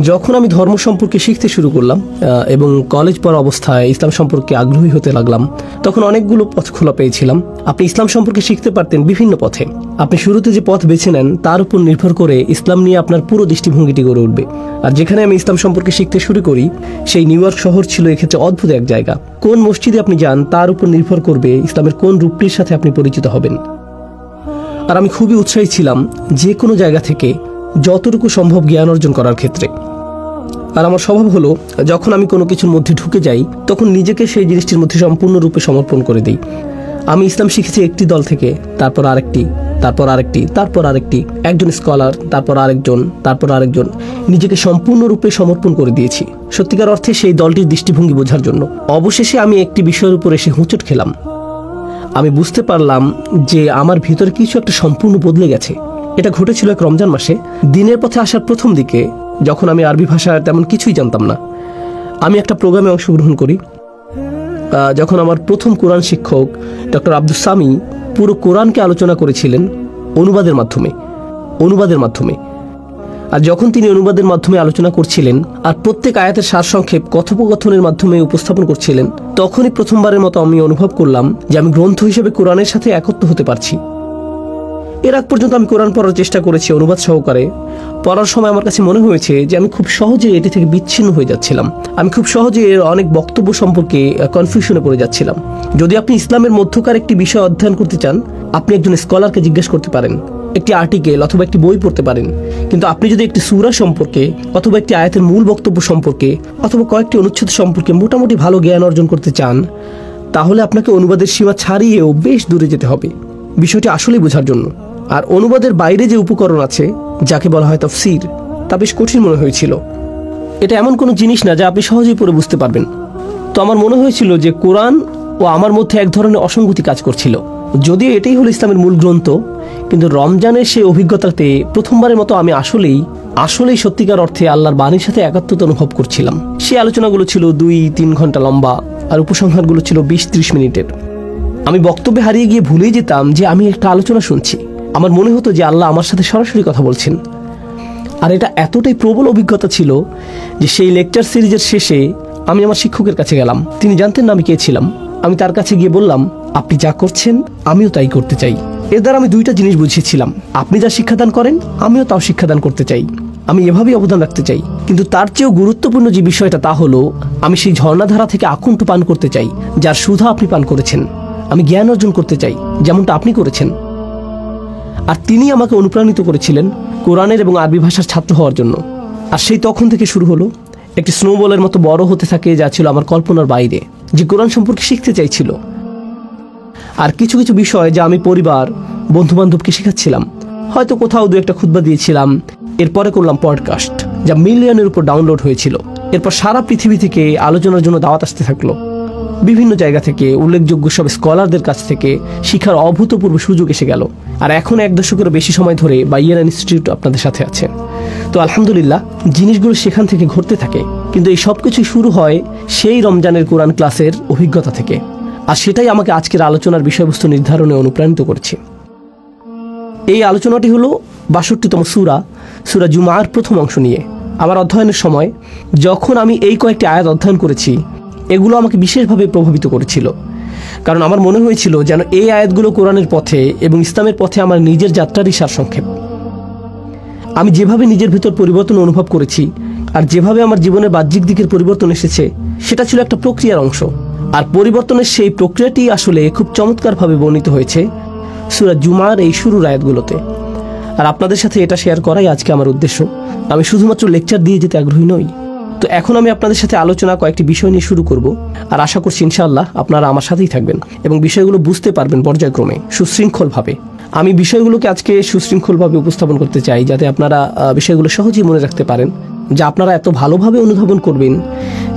যখন আমি ধর্ম সম্পর্কে শিখতে শুরু করলাম এবং কলেজ পড়া অবস্থায় ইসলাম সম্পর্কে আগ্রহী হতে লাগলাম, তখন অনেকগুলো পথ খোলা পেয়েছিলাম। আপনি ইসলাম সম্পর্কে শিখতে পারতেন বিভিন্ন পথে। আপনি শুরুতে যে পথ বেছে নেন তার উপর নির্ভর করে ইসলাম নিয়ে আপনার পুরো দৃষ্টিভঙ্গিটি গড়ে উঠবে। আর যেখানে আমি ইসলাম সম্পর্কে শিখতে শুরু করি সেই নিউ ইয়র্ক শহর ছিল এক্ষেত্রে অদ্ভুত এক জায়গা। কোন মসজিদে আপনি যান তার উপর নির্ভর করবে ইসলামের কোন রূপটির সাথে আপনি পরিচিত হবেন। আর আমি খুবই উৎসাহী ছিলাম যে কোনো জায়গা থেকে যতটুকু সম্ভব জ্ঞান অর্জন করার ক্ষেত্রে। আর আমার স্বভাব হলো যখন আমি কোনো কিছুর মধ্যে ঢুকে যাই তখন নিজেকে সেই জিনিসটির মধ্যে সম্পূর্ণরূপে সমর্পণ করে দিই। আমি ইসলাম শিখেছি একটি দল থেকে, তারপর আরেকটি, তারপর আরেকটি, তারপর আরেকটি, একজন স্কলার, তারপর আরেকজন, তারপর আরেকজন, নিজেকে সম্পূর্ণরূপে সমর্পণ করে দিয়েছি সত্যিকার অর্থে সেই দলটির দৃষ্টিভঙ্গি বোঝার জন্য। অবশেষে আমি একটি বিষয়ের উপর এসে হোঁচট খেলাম। আমি বুঝতে পারলাম যে আমার ভিতরে কিছু একটা সম্পূর্ণ বদলে গেছে। এটা ঘটেছিল এক রমজান মাসে, দিনের পথে আসার প্রথম দিকে, যখন আমি আরবি ভাষা তেমন কিছুই জানতাম না। আমি একটা প্রোগ্রামে অংশগ্রহণ করি। যখন আমার প্রথম কোরআন শিক্ষক ডক্টর আব্দুস সামি পুরো কোরআনকে আলোচনা করেছিলেন অনুবাদের মাধ্যমে। আর যখন তিনি অনুবাদের মাধ্যমে আলোচনা করছিলেন আর প্রত্যেক আয়াতের সারসংক্ষেপ কথোপকথনের মাধ্যমে উপস্থাপন করছিলেন, তখনই প্রথমবারের মতো আমি অনুভব করলাম যে আমি গ্রন্থ হিসেবে কোরআনের সাথে একত্র হতে পারছি। এর আগ পর্যন্ত আমি কোরআন পড়ার চেষ্টা করেছি অনুবাদ সহকারে। পড়ার সময় আমার কাছে মনে হয়েছে যে আমি খুব সহজে এটি থেকে বিচ্ছিন্ন হয়ে যাচ্ছিলাম। আমি খুব সহজে এর অনেক বক্তব্য সম্পর্কে কনফিউশনে পড়ে যাচ্ছিলাম। যদি আপনি ইসলামের মধ্যকার একটি বিষয় অধ্যয়ন করতে চান, আপনি একজন স্কলারকে জিজ্ঞেস করতে পারেন, একটি আর্টিকেল অথবা একটি বই পড়তে পারেন। কিন্তু আপনি যদি একটি সূরা সম্পর্কে অথবা একটি আয়াতের মূল বক্তব্য সম্পর্কে অথবা কয়েকটি অনুচ্ছেদ সম্পর্কে মোটামুটি ভালো জ্ঞান অর্জন করতে চান, তাহলে আপনাকে অনুবাদের সীমা ছাড়িয়েও বেশ দূরে যেতে হবে বিষয়টি আসলেই বোঝার জন্য। আর অনুবাদের বাইরে যে উপকরণ আছে, যাকে বলা হয় তাফসীর, তা বেশ কঠিন মনে হয়েছিল। এটা এমন কোনো জিনিস না যা আপনি সহজেই পড়ে বুঝতে পারবেন। তো আমার মনে হয়েছিল যে কোরআন ও আমার মধ্যে এক ধরনের অসঙ্গতি কাজ করছিল। যদিও এটাই হলো ইসলামের মূল গ্রন্থ, কিন্তু রমজানের সেই অভিজ্ঞতাতে প্রথমবারের মতো আমি আসলেই সত্যিকার অর্থে আল্লাহর বাণীর সাথে একাত্মতা অনুভব করছিলাম। সেই আলোচনাগুলো ছিল 2-3 ঘন্টা লম্বা, আর উপসংহারগুলো ছিল 20-30 মিনিটের। আমি বক্তব্যে হারিয়ে গিয়ে ভুলেই যেতাম যে আমি একটা আলোচনা শুনছি। আমার মনে হতো যে আল্লাহ আমার সাথে সরাসরি কথা বলছেন। আর এটা এতটাই প্রবল অভিজ্ঞতা ছিল যে সেই লেকচার সিরিজের শেষে আমি আমার শিক্ষকের কাছে গেলাম। তিনি জানতেন না আমি কে ছিলাম। আমি তার কাছে গিয়ে বললাম, আপনি যা করছেন আমিও তাই করতে চাই। এর দ্বারা আমি দুইটা জিনিস বুঝিয়েছিলাম, আপনি যা শিক্ষাদান করেন আমিও তাও শিক্ষাদান করতে চাই, আমি এভাবেই অবদান রাখতে চাই। কিন্তু তার চেয়েও গুরুত্বপূর্ণ যে বিষয়টা তা হলো, আমি সেই ঝর্ণাধারা থেকে আকণ্ঠ পান করতে চাই যার সুধা আপনি পান করেছেন। আমি জ্ঞান অর্জন করতে চাই যেমনটা আপনি করেছেন। আর তিনি আমাকে অনুপ্রাণিত করেছিলেন কোরআনের এবং আরবি ভাষার ছাত্র হওয়ার জন্য। আর সেই তখন থেকে শুরু হলো একটি স্নোবলের মতো বড় হতে থাকে, যা ছিল আমার কল্পনার বাইরে, যে কোরআন সম্পর্কে শিখতে চাইছিল। আর কিছু কিছু বিষয় যা আমি পরিবার, বন্ধুবান্ধবকে শেখাচ্ছিলাম। হয়তো কোথাও 2-1টা খুতবা দিয়েছিলাম। এরপরে করলাম পডকাস্ট, যা মিলিয়নের উপর ডাউনলোড হয়েছিল। এরপর সারা পৃথিবী থেকে আলোচনার জন্য দাওয়াত আসতে থাকলো। বিভিন্ন জায়গা থেকে উল্লেখযোগ্য সব স্কলারদের কাছ থেকে শিক্ষার অভূতপূর্ব সুযোগ এসে গেল। আর এখন 1 দশকেরও বেশি সময় ধরে বাইয়ের ইনস্টিটিউট আপনাদের সাথে আছে। তো আলহামদুলিল্লাহ, জিনিসগুলো সেখান থেকে ঘটতে থাকে। কিন্তু এই সব কিছুই শুরু হয় সেই রমজানের কোরআন ক্লাসের অভিজ্ঞতা থেকে। আর সেটাই আমাকে আজকের আলোচনার বিষয়বস্তু নির্ধারণে অনুপ্রাণিত করেছে। এই আলোচনাটি হলো 62তম সূরা জুমার প্রথম অংশ নিয়ে। আমার অধ্যয়নের সময় যখন আমি এই কয়েকটি আয়াত অধ্যয়ন করেছি, এগুলো আমাকে বিশেষভাবে প্রভাবিত করেছিল। কারণ আমার মনে হয়েছিল যেন এই আয়াতগুলো কোরআনের পথে এবং ইসলামের পথে আমার নিজের যাত্রারই সারসংক্ষেপ। আমি যেভাবে নিজের ভিতর পরিবর্তন অনুভব করেছি আর যেভাবে আমার জীবনের বাহ্যিক দিকের পরিবর্তন এসেছে, সেটা ছিল একটা প্রক্রিয়ার অংশ। আর পরিবর্তনের সেই প্রক্রিয়াটি আসলে খুব চমৎকারভাবে বর্ণিত হয়েছে সূরা জুমার এই শুরুর আয়াতগুলোতে। আর আপনাদের সাথে এটা শেয়ার করাই আজকে আমার উদ্দেশ্য। আমি শুধুমাত্র লেকচার দিয়ে যেতে আগ্রহী নই। তো এখন আমি আপনাদের সাথে আলোচনা কয়েকটি বিষয় নিয়ে শুরু করব। আর আশা করছি ইনশাআল্লাহ আপনারা আমার সাথেই থাকবেন এবং বিষয়গুলো বুঝতে পারবেন পর্যায়ক্রমে, সুশৃঙ্খলভাবে। আমি বিষয়গুলোকে আজকে সুশৃঙ্খলভাবে উপস্থাপন করতে চাই, যাতে আপনারা বিষয়গুলো সহজেই মনে রাখতে পারেন, যা আপনারা এত ভালোভাবে অনুধাবন করবেন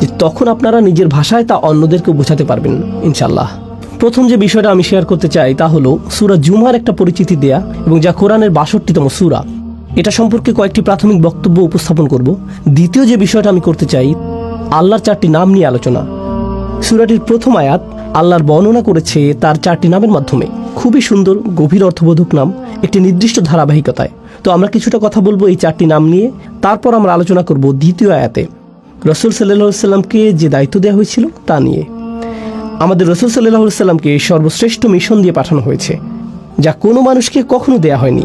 যে তখন আপনারা নিজের ভাষায় তা অন্যদেরকে বোঝাতে পারবেন ইনশাআল্লাহ। প্রথম যে বিষয়টা আমি শেয়ার করতে চাই তা হলো সূরা জুমার একটা পরিচিতি দেয়া, এবং যা কোরআনের 62তম সূরা। এটা সম্পর্কে কয়েকটি প্রাথমিক বক্তব্য উপস্থাপন করব। দ্বিতীয় যে বিষয়টা আমি করতে চাই, আল্লাহর 4টি নাম নিয়ে আলোচনা। সূরাটির প্রথম আয়াত আল্লাহর বর্ণনা করেছে তার 4টি নামের মাধ্যমে। খুবই সুন্দর, গভীর অর্থবোধক নাম, একটি নির্দিষ্ট ধারাবাহিকতায়। তো আমরা কিছুটা কথা বলবো এই 4টি নাম নিয়ে, তারপর আমরা আলোচনা করব দ্বিতীয় আয়াতে রাসূল সাল্লাল্লাহু আলাইহি সাল্লামকে যে দায়িত্ব দেওয়া হয়েছিল তা নিয়ে। আমাদের রাসূল সাল্লাল্লাহু আলাইহি সাল্লামকে সর্বশ্রেষ্ঠ মিশন দিয়ে পাঠানো হয়েছে, যা কোনো মানুষকে কখনো দেয়া হয়নি।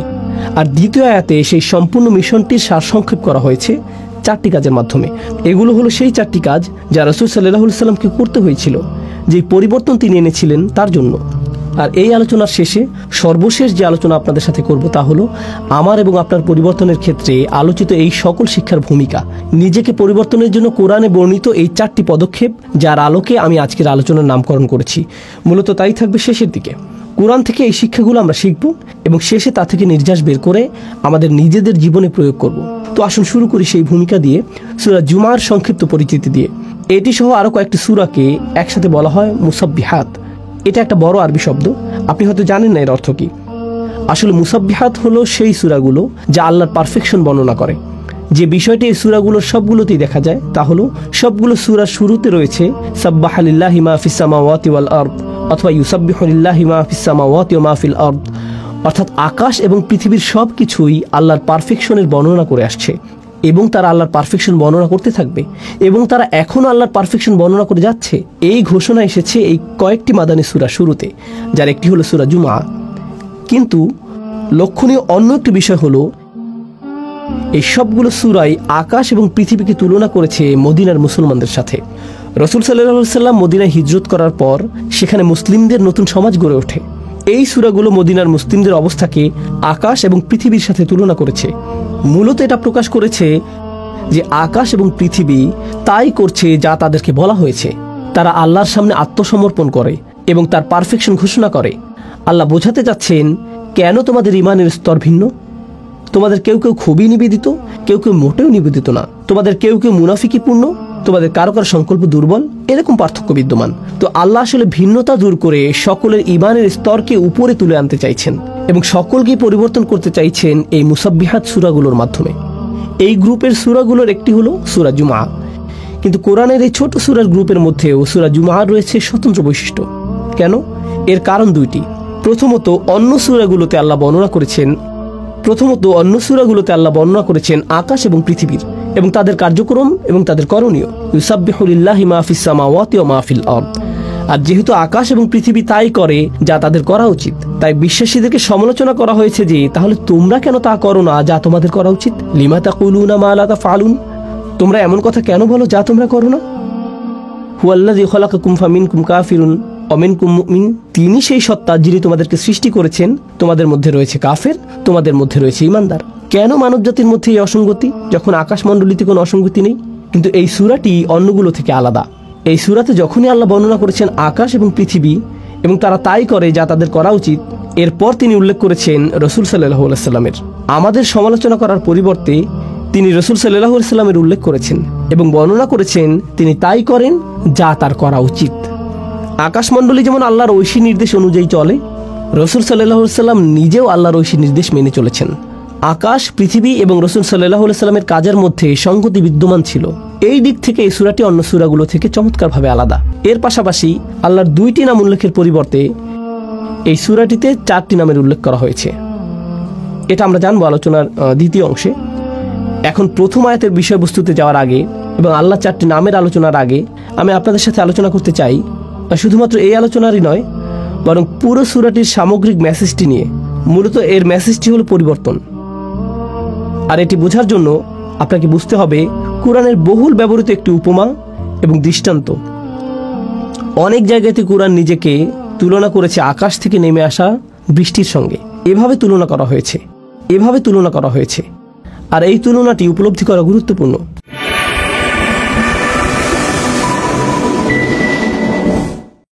আর দ্বিতীয় আয়াতে সেই সম্পূর্ণ মিশনটির সারসংক্ষেপ করা হয়েছে 4টি কাজের মাধ্যমে। এগুলো হলো সেই 4টি কাজ যা রাসূল সাল্লাল্লাহু আলাইহি সাল্লামকে করতে হয়েছিল, যে পরিবর্তন তিনি এনেছিলেন তার জন্য। আর এই আলোচনার শেষে সর্বশেষ যে আলোচনা আপনাদের সাথে করব তা হলো আমার এবং আপনার পরিবর্তনের ক্ষেত্রে আলোচিত এই সকল শিক্ষার ভূমিকা। নিজেকে পরিবর্তনের জন্য কোরআনে বর্ণিত এই 4টি পদক্ষেপ, যার আলোকে আমি আজকের আলোচনার নামকরণ করেছি। মূলত তাই থাকবে শেষের দিকে। কোরআন থেকে এই শিক্ষাগুলো আমরা শিখব এবং শেষে তা থেকে নির্যাস বের করে আমাদের নিজেদের জীবনে প্রয়োগ করব। তো আসুন শুরু করি সেই ভূমিকা দিয়ে, সূরা জুমার সংক্ষিপ্ত পরিচিতি দিয়ে। এটি সহ আরও কয়েকটি সূরাকে একসাথে বলা হয় মুসাব্বিহাত। এটা একটা বড় আরবি শব্দ, আপনি হয়তো জানেন না এর অর্থ কি। আসলে মুসাব্বিহাত হলো সেই সূরাগুলো যা আল্লাহর পারফেকশন বর্ণনা করে। যে বিষয়টি এই সূরাগুলোর সবগুলোতেই দেখা যায় তা হলো সবগুলো সূরার শুরুতে রয়েছে সাব্বাহা লিল্লাহি মা ফিস সামাওয়াতি ওয়াল আরদ অথবা ইউসাব্বিহু লিল্লাহি মা ফিস সামাওয়াতি ওয়া মা ফিল আরদ, অর্থাৎ আকাশ এবং পৃথিবীর সব কিছুই আল্লাহর পারফেকশনের বর্ণনা করে আসছে এবং তারা আল্লাহর পারফেকশন বর্ণনা করতে থাকবে এবং তারা এখনও আল্লাহর পারফেকশন বর্ণনা করে যাচ্ছে। এই ঘোষণা এসেছে এই কয়েকটি মাদানী সূরা শুরুতে, যার একটি হলো সূরা জুমা। কিন্তু লক্ষণীয় অন্য একটি বিষয় হলো এই সবগুলো সূরাই আকাশ এবং পৃথিবীকে তুলনা করেছে মদিনার মুসলমানদের সাথে। রাসূল সাল্লাল্লাহু আলাইহি সাল্লাম মদিনায় হিজরত করার পর সেখানে মুসলিমদের নতুন সমাজ গড়ে ওঠে। এই সূরাগুলো মদিনার মুসলিমদের অবস্থাকে আকাশ এবং পৃথিবীর সাথে তুলনা করেছে। মূলত এটা প্রকাশ করেছে যে আকাশ এবং পৃথিবী তাই করছে যা তাদেরকে বলা হয়েছে। তারা আল্লাহর সামনে আত্মসমর্পণ করে এবং তার পারফেকশন ঘোষণা করে। আল্লাহ বোঝাতে যাচ্ছেন, কেন তোমাদের ঈমানের স্তর ভিন্ন? তোমাদের কেউ কেউ খুবই নিবেদিত, কেউ কেউ মোটেও নিবেদিত না। তোমাদের কেউ কেউ মুনাফিকিপূর্ণ, তোমাদের কারো কারো সংকল্প দুর্বল, এরকম পার্থক্য বিদ্যমান। তো আল্লাহ আসলে ভিন্নতা দূর করে সকলের ঈমানের স্তরকে উপরে তুলে আনতে চাইছেন এবং সকলকে পরিবর্তন করতে চাইছেন এই মুসাব্বিহাত সূরাগুলোর মাধ্যমে। এই গ্রুপের সূরাগুলোর একটি হলো সূরা জুমা। কিন্তু কোরআনের এই ছোট সূরার গ্রুপের মধ্যেও সূরা জুমার রয়েছে স্বতন্ত্র বৈশিষ্ট্য। কেন? এর কারণ দুইটি। প্রথমত, অন্য সূরাগুলোতে আল্লাহ বর্ণনা করেছেন আকাশ এবং পৃথিবীর এবং তাদের কার্যক্রম এবং তাদের করণীয়। ইউসাব্বিহু লিল্লাহি মা ফিস সামাওয়াতি ওয়া মা ফিল আরদ। আর যেহেতু আকাশ এবং পৃথিবী তাই করে যা তাদের করা উচিত, তাই বিশ্বাসীদেরকে সমালোচনা করা হয়েছে যে তাহলে তোমরা কেন তা করো না যা তোমাদের করা উচিত। লিমা তাকুলুনা মা লা তাফআলুন, তোমরা এমন কথা কেন বলো যা তোমরা করো না। হুয়াল্লাযী খালাকাকুম ফামিনকুম কাফিরুন ওয়া মিনকুম মুমিন, তিনি সেই সত্তা যিনি তোমাদেরকে সৃষ্টি করেছেন, তোমাদের মধ্যে রয়েছে কাফের, তোমাদের মধ্যে রয়েছে ঈমানদার। কেন মানবজাতির মধ্যে এই অসঙ্গতি যখন আকাশমণ্ডলীতে কোনো অসঙ্গতি নেই? কিন্তু এই সূরাটি অন্যগুলো থেকে আলাদা। এই সূরাতে যখনই আল্লাহ বর্ণনা করেছেন আকাশ এবং পৃথিবী এবং তারা তাই করে যা তাদের করা উচিত, এরপর তিনি উল্লেখ করেছেন রাসূল সাল্লাল্লাহু আলাইহি সাল্লামের। আমাদের সমালোচনা করার পরিবর্তে তিনি রাসূল সাল্লাল্লাহু আলাইহি সাল্লামের উল্লেখ করেছেন এবং বর্ণনা করেছেন তিনি তাই করেন যা তার করা উচিত। আকাশমণ্ডলী যেমন আল্লাহর ঐশী নির্দেশ অনুযায়ী চলে, রাসূল সাল্লাল্লাহু আলাইহি সাল্লাম নিজেও আল্লাহর ঐশী নির্দেশ মেনে চলেছেন। আকাশ, পৃথিবী এবং রাসূল সাল্লাল্লাহু আলাইহি সাল্লামের কাজের মধ্যে সংগতি বিদ্যমান ছিল। এই দিক থেকে এই সূরাটি অন্য সূরাগুলো থেকে চমৎকারভাবে আলাদা। এর পাশাপাশি আল্লাহর 2টি নাম উল্লেখের পরিবর্তে এই সূরাটিতে 4টি নামের উল্লেখ করা হয়েছে। এটা আমরা জানবো আলোচনার দ্বিতীয় অংশে। এখন প্রথম আয়াতের বিষয়বস্তুতে যাওয়ার আগে এবং আল্লাহ 4টি নামের আলোচনার আগে আমি আপনাদের সাথে আলোচনা করতে চাই, শুধুমাত্র এই আলোচনারই নয় বরং পুরো সূরাটির সামগ্রিক মেসেজটি নিয়ে। মূলত এর মেসেজটি হলো পরিবর্তন। আর এটি বোঝার জন্য আপনাকে বুঝতে হবে কোরআনের বহুল ব্যবহৃত একটি উপমা এবং দৃষ্টান্ত। অনেক জায়গাতে কোরআন নিজেকে তুলনা করেছে আকাশ থেকে নেমে আসা বৃষ্টির সঙ্গে। এভাবে তুলনা করা হয়েছে। আর এই তুলনাটি উপলব্ধি করা গুরুত্বপূর্ণ।